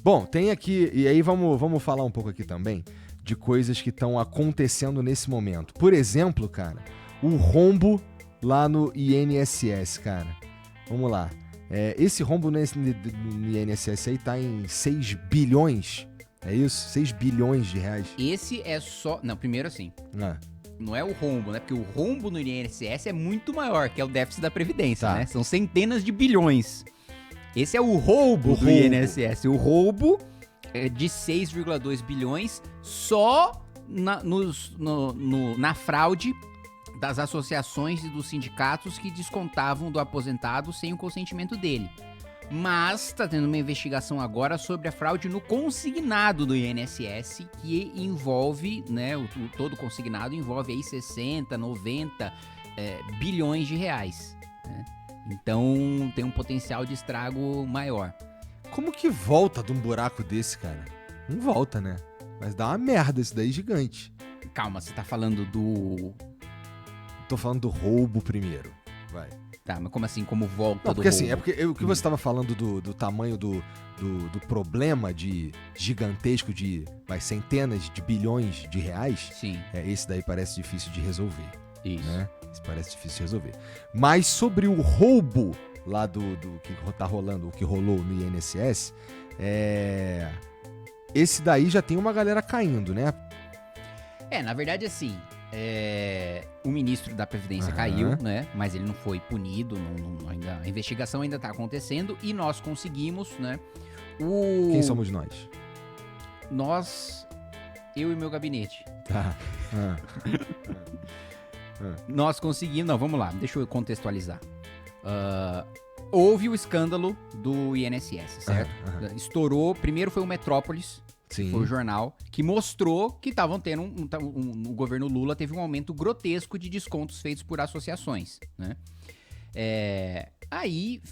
Bom, tem aqui, e aí vamos falar um pouco aqui também de coisas que estão acontecendo nesse momento. Por exemplo, cara, o rombo lá no INSS, cara. Vamos lá. Esse rombo no INSS aí tá em 6 bilhões, é isso? 6 bilhões de reais. Esse é só... Não, primeiro assim, não é o rombo, né? Porque o rombo no INSS é muito maior, que é o déficit da Previdência, Tá. né? São centenas de bilhões. Esse é o roubo do INSS. O roubo é de 6,2 bilhões só na fraude das associações e dos sindicatos que descontavam do aposentado sem o consentimento dele. Mas tá tendo uma investigação agora sobre a fraude no consignado do INSS, que envolve, né, todo consignado envolve aí 60, 90 bilhões de reais, né? Então tem um potencial de estrago maior. Como que volta de um buraco desse, cara? Não volta, né? Mas dá uma merda isso daí gigante. Calma, você tá falando do... Tô falando do roubo primeiro. Vai. Tá, mas como assim, como volta Não, do porque roubo? assim, é porque o que você estava falando do tamanho do problema de gigantesco de centenas de bilhões de reais, Sim, esse daí parece difícil de resolver, isso. né? Esse parece difícil de resolver. Mas sobre o roubo lá do que tá rolando, o que rolou no INSS, esse daí já tem uma galera caindo, né? Na verdade, assim, o ministro da Previdência Aham. caiu, né? Mas ele não foi punido, ainda, a investigação ainda tá acontecendo e nós conseguimos, né? Quem somos nós? Nós, eu e meu gabinete. Tá. Nós conseguimos, não, vamos lá, deixa eu contextualizar. Houve o escândalo do INSS, certo? Aham. Estourou, primeiro foi o Metrópolis, Sim. foi o jornal, que mostrou que estavam tendo o governo Lula teve um aumento grotesco de descontos feitos por associações, né? Aí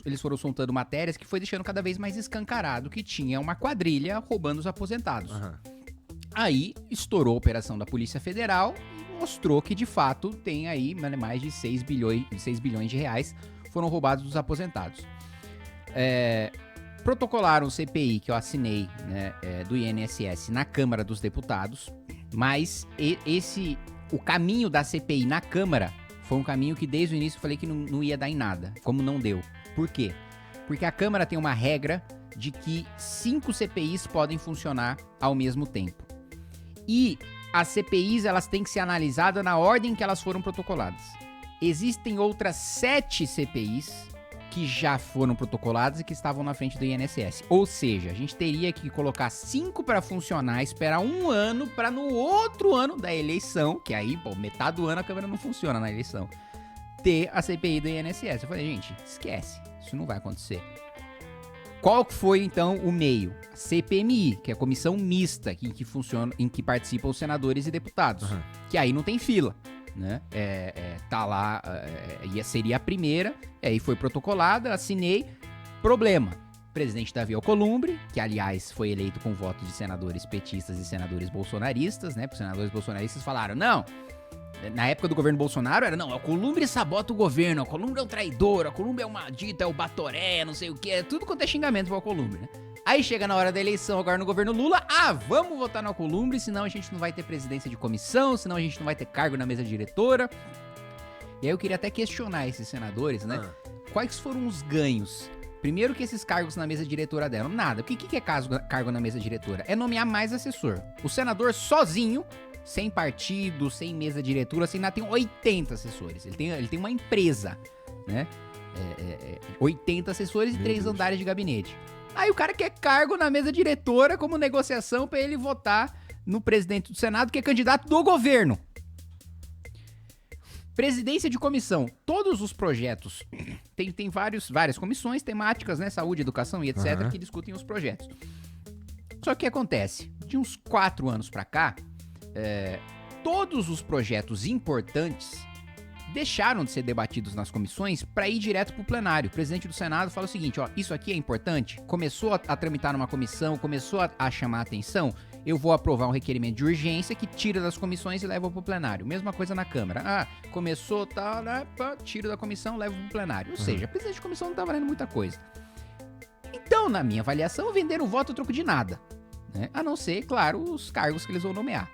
eles foram soltando matérias que foi deixando cada vez mais escancarado que tinha uma quadrilha roubando os aposentados. Aham. Aí estourou a operação da Polícia Federal e mostrou que de fato tem aí mais de 6 bilhões de reais foram roubados dos aposentados. Protocolaram o CPI que eu assinei, né, do INSS na Câmara dos Deputados, mas o caminho da CPI na Câmara foi um caminho que desde o início eu falei que não ia dar em nada, como não deu. Por quê? Porque a Câmara tem uma regra de que 5 CPIs podem funcionar ao mesmo tempo. E as CPIs elas têm que ser analisadas na ordem que elas foram protocoladas. Existem outras 7 CPIs que já foram protocoladas e que estavam na frente do INSS. Ou seja, a gente teria que colocar 5 para funcionar, esperar um ano para no outro ano da eleição, que aí, metade do ano a Câmara não funciona na eleição, ter a CPI do INSS. Eu falei, gente, esquece, isso não vai acontecer. Qual foi, então, o meio? A CPMI, que é a comissão mista em que participam os senadores e deputados. Uhum. Que aí não tem fila, né? Tá lá, seria a primeira, aí foi protocolada, assinei. Problema. Presidente Davi Alcolumbre, que aliás foi eleito com votos de senadores petistas e senadores bolsonaristas, né? Os senadores bolsonaristas falaram, não, na época do governo Bolsonaro era, não, Alcolumbre sabota o governo, Alcolumbre é um traidor, Alcolumbre é um maldito, é o Batoré, não sei o que, tudo quanto é xingamento pro Alcolumbre, né? Aí chega na hora da eleição agora no governo Lula, vamos votar no Alcolumbre, senão a gente não vai ter presidência de comissão, senão a gente não vai ter cargo na mesa diretora. E aí eu queria até questionar esses senadores, né? Quais foram os ganhos? Primeiro que esses cargos na mesa diretora deram nada. Porque o que é cargo na mesa diretora? É nomear mais assessor. O senador sozinho, sem partido, sem mesa diretora, sem nada, tem 80 assessores. Ele tem uma empresa, né? 80 assessores e 3 andares de gabinete. Aí o cara quer cargo na mesa diretora como negociação pra ele votar no presidente do Senado, que é candidato do governo. Presidência de comissão. Todos os projetos, tem várias comissões temáticas, né? Saúde, educação e etc., que discutem os projetos. Só que acontece, de uns 4 anos pra cá, todos os projetos importantes deixaram de ser debatidos nas comissões para ir direto pro plenário. O presidente do Senado fala o seguinte, isso aqui é importante, começou a tramitar numa comissão, começou a chamar a atenção, eu vou aprovar um requerimento de urgência que tira das comissões e leva pro plenário. Mesma coisa na Câmara. Começou, tira da comissão, leva pro plenário. Ou seja, a presidente de comissão não tá valendo muita coisa. Então, na minha avaliação, venderam o voto a troco de nada, né? A não ser, claro, os cargos que eles vão nomear.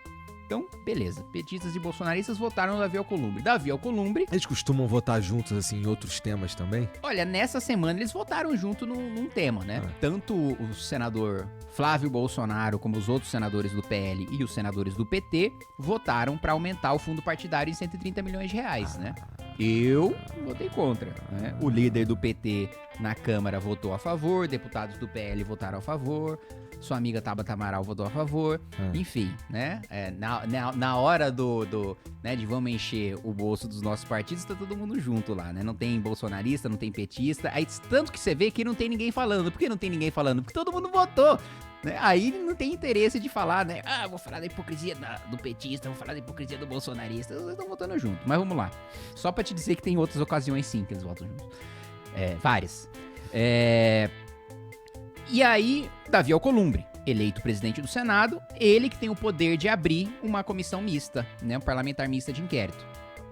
Então, beleza. Petistas e bolsonaristas votaram no Davi Alcolumbre. Davi Alcolumbre... Eles costumam votar juntos, assim, em outros temas também? Olha, nessa semana eles votaram junto num tema, né? Tanto o senador Flávio Bolsonaro como os outros senadores do PL e os senadores do PT votaram para aumentar o fundo partidário em 130 milhões de reais, né? Eu votei contra, né? O líder do PT na Câmara votou a favor, deputados do PL votaram a favor, sua amiga Tabata Amaral votou a favor, enfim, né? Na hora né, de vamos encher o bolso dos nossos partidos, tá todo mundo junto lá, né? Não tem bolsonarista, não tem petista, aí tanto que você vê que não tem ninguém falando. Por que não tem ninguém falando? Porque todo mundo votou. Né? Aí não tem interesse de falar, né? Ah, vou falar da hipocrisia do petista, vou falar da hipocrisia do bolsonarista. Eles estão votando junto, mas vamos lá. Só pra te dizer que tem outras ocasiões sim que eles votam juntos. Várias. E aí, Davi Alcolumbre, eleito presidente do Senado, ele que tem o poder de abrir uma comissão mista, né? Um parlamentar mista de inquérito.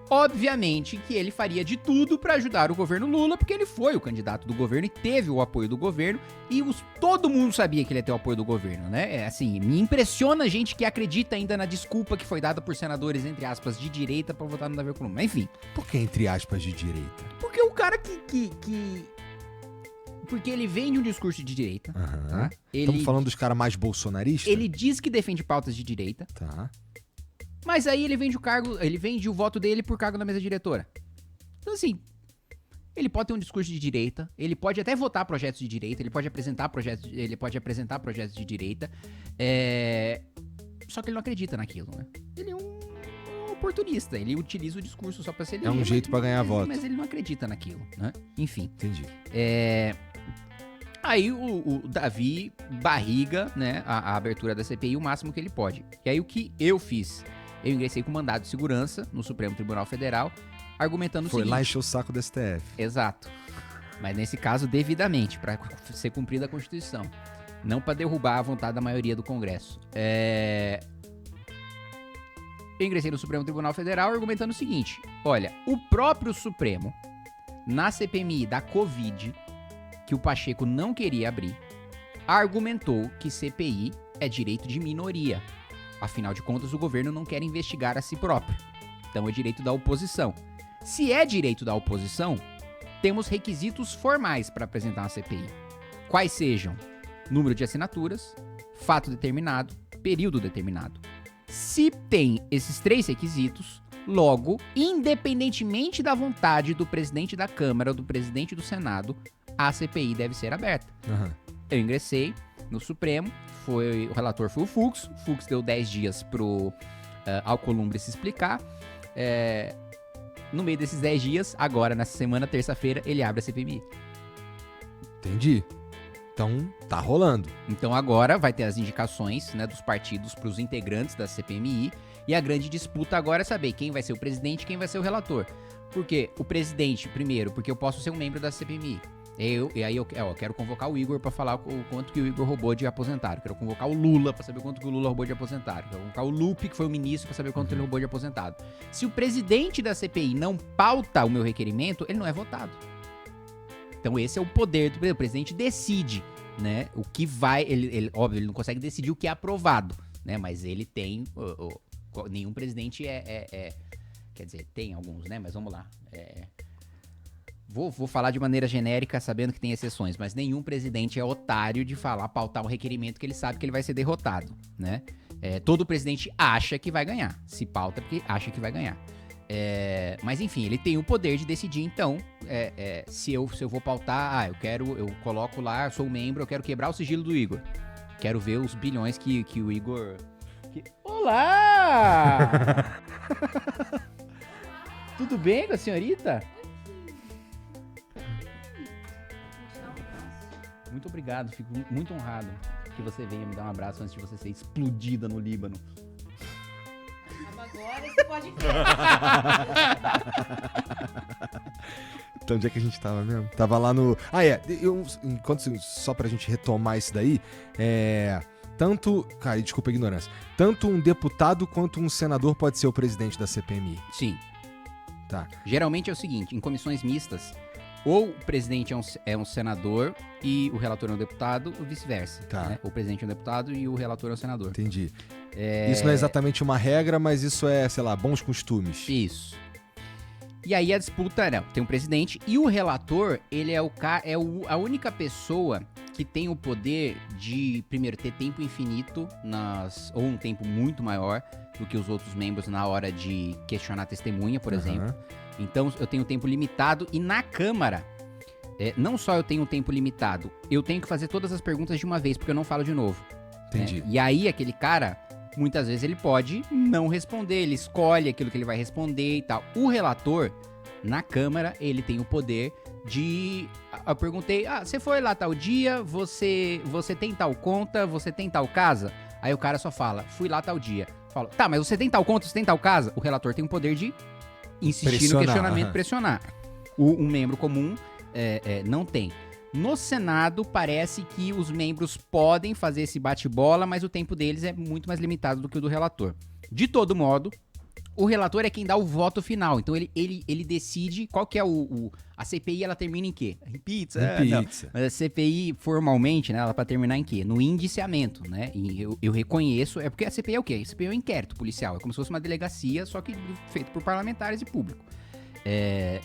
Obviamente que ele faria de tudo para ajudar o governo Lula, porque ele foi o candidato do governo e teve o apoio do governo, e todo mundo sabia que ele ia ter o apoio do governo, né? Assim, me impressiona a gente que acredita ainda na desculpa que foi dada por senadores, entre aspas, de direita para votar no Davi Alcolumbre. Mas enfim. Por que entre aspas de direita? Porque o cara Porque ele vem de um discurso de direita. Tá? Estamos falando dos caras mais bolsonaristas? Ele diz que defende pautas de direita. Tá. Mas aí ele vende o voto dele por cargo na mesa diretora. Então, assim, ele pode ter um discurso de direita, ele pode até votar projetos de direita, ele pode apresentar projetos de direita, só que ele não acredita naquilo, né? Ele é um oportunista, ele utiliza o discurso só pra ser eleito. É um jeito pra ganhar voto. Mas ele não acredita naquilo, né? Enfim. Entendi. Aí o Davi barriga, né, a abertura da CPI o máximo que ele pode. E aí o que eu fiz? Eu ingressei com mandado de segurança no Supremo Tribunal Federal, argumentando o seguinte... Foi lá encher o saco do STF. Exato. Mas nesse caso, devidamente, para ser cumprida a Constituição. Não para derrubar a vontade da maioria do Congresso. Eu ingressei no Supremo Tribunal Federal argumentando o seguinte. Olha, o próprio Supremo, na CPMI da Covid, que o Pacheco não queria abrir, argumentou que CPI é direito de minoria. Afinal de contas, o governo não quer investigar a si próprio. Então é direito da oposição. Se é direito da oposição, temos requisitos formais para apresentar uma CPI. Quais sejam? Número de assinaturas, fato determinado, período determinado. Se tem esses 3 requisitos, logo, independentemente da vontade do presidente da Câmara ou do presidente do Senado, a CPI deve ser aberta. Eu ingressei no Supremo, o relator foi o Fux deu 10 dias pro Alcolumbre se explicar. No meio desses 10 dias, agora, nessa semana, terça-feira, ele abre a CPMI. Entendi. Então, tá rolando. Então agora vai ter as indicações, né, dos partidos pros integrantes da CPMI, e a grande disputa agora é saber quem vai ser o presidente e quem vai ser o relator. Por quê? O presidente, primeiro, porque eu posso ser um membro da CPMI. E aí eu quero convocar o Igor pra falar o quanto que o Igor roubou de aposentado. Quero convocar o Lula pra saber quanto que o Lula roubou de aposentado. Quero convocar o Lupe, que foi o ministro, pra saber quanto ele roubou de aposentado. Se o presidente da CPI não pauta o meu requerimento, ele não é votado. Então esse é o poder do presidente. O presidente decide, né, o que vai... Óbvio, ele não consegue decidir o que é aprovado, né, mas ele tem... nenhum presidente quer dizer, tem alguns, né, mas vamos lá. Vou falar de maneira genérica, sabendo que tem exceções, mas nenhum presidente é otário de pautar um requerimento que ele sabe que ele vai ser derrotado, né? Todo presidente acha que vai ganhar. Se pauta porque acha que vai ganhar. Mas enfim, ele tem o poder de decidir, então, se eu vou pautar, eu coloco lá, sou membro, eu quero quebrar o sigilo do Igor. Quero ver os bilhões que o Igor... Olá! Tudo bem com a senhorita? Muito obrigado, fico muito honrado que você venha me dar um abraço antes de você ser explodida no Líbano. Agora você pode Então, onde é que a gente tava mesmo? Tava lá no... só pra gente retomar isso daí, tanto... Cara, desculpa a ignorância. Tanto um deputado quanto um senador pode ser o presidente da CPMI. Sim. Tá. Geralmente é o seguinte, em comissões mistas, Ou o presidente é um senador e o relator é um deputado, ou vice-versa. Tá. Né? O presidente é um deputado e o relator é um senador. Entendi. Isso não é exatamente uma regra, mas isso é, sei lá, bons costumes. Isso. E aí a disputa, né, tem um presidente e o relator, ele é a única pessoa que tem o poder de, primeiro, ter tempo infinito ou um tempo muito maior do que os outros membros na hora de questionar a testemunha, por exemplo. Então, eu tenho tempo limitado e na Câmara, não só eu tenho tempo limitado, eu tenho que fazer todas as perguntas de uma vez, porque eu não falo de novo. Entendi. E aí, aquele cara, muitas vezes ele pode não responder, ele escolhe aquilo que ele vai responder e tal. O relator, na Câmara, ele tem o poder de... Eu perguntei, você foi lá tal dia, você tem tal conta, você tem tal casa? Aí o cara só fala, fui lá tal dia. Falo, tá, mas você tem tal conta, você tem tal casa? O relator tem o poder de insistir no questionamento, pressionar. Um membro comum não tem. No Senado, parece que os membros podem fazer esse bate-bola, mas o tempo deles é muito mais limitado do que o do relator. De todo modo, o relator é quem dá o voto final. Então, ele decide qual que é a CPI, ela termina em quê? Em pizza? Em pizza. Mas a CPI, formalmente, né, ela pra terminar em quê? No indiciamento, né? E eu reconheço, porque a CPI é o quê? A CPI é um inquérito policial. É como se fosse uma delegacia, só que feito por parlamentares e público.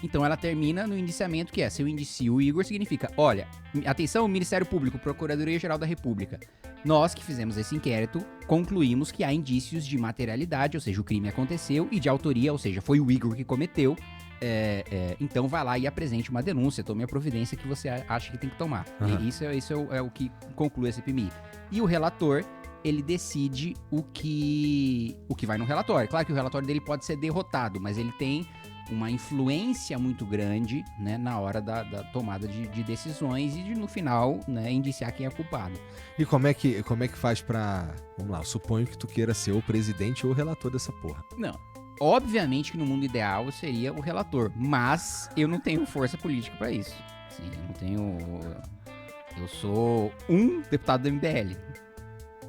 Então ela termina no indiciamento, que se eu indicio o Igor, significa, olha, atenção, Ministério Público, Procuradoria-Geral da República, nós que fizemos esse inquérito, concluímos que há indícios de materialidade, ou seja, o crime aconteceu, e de autoria, ou seja, foi o Igor que cometeu, então vai lá e apresente uma denúncia, tome a providência que você acha que tem que tomar. E isso é o que conclui a CPMI. E o relator, ele decide o que vai no relatório. Claro que o relatório dele pode ser derrotado, mas ele tem uma influência muito grande, né, na hora da tomada de decisões e no final, né, indiciar quem é culpado. E como é que faz pra... Vamos lá, eu suponho que tu queira ser o presidente ou o relator dessa porra. Não. Obviamente que no mundo ideal seria o relator, mas eu não tenho força política pra isso. Assim, eu não tenho... Eu sou um deputado do MBL.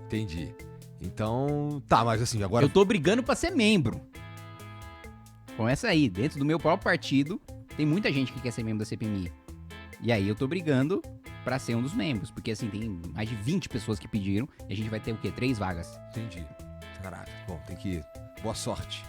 Entendi. Então, tá, mas assim, agora... Eu tô brigando pra ser membro. Começa aí, dentro do meu próprio partido, tem muita gente que quer ser membro da CPMI. E aí eu tô brigando pra ser um dos membros, porque assim, tem mais de 20 pessoas que pediram, e a gente vai ter o quê? 3 vagas. Entendi. Caraca, bom, tem que ir. Boa sorte.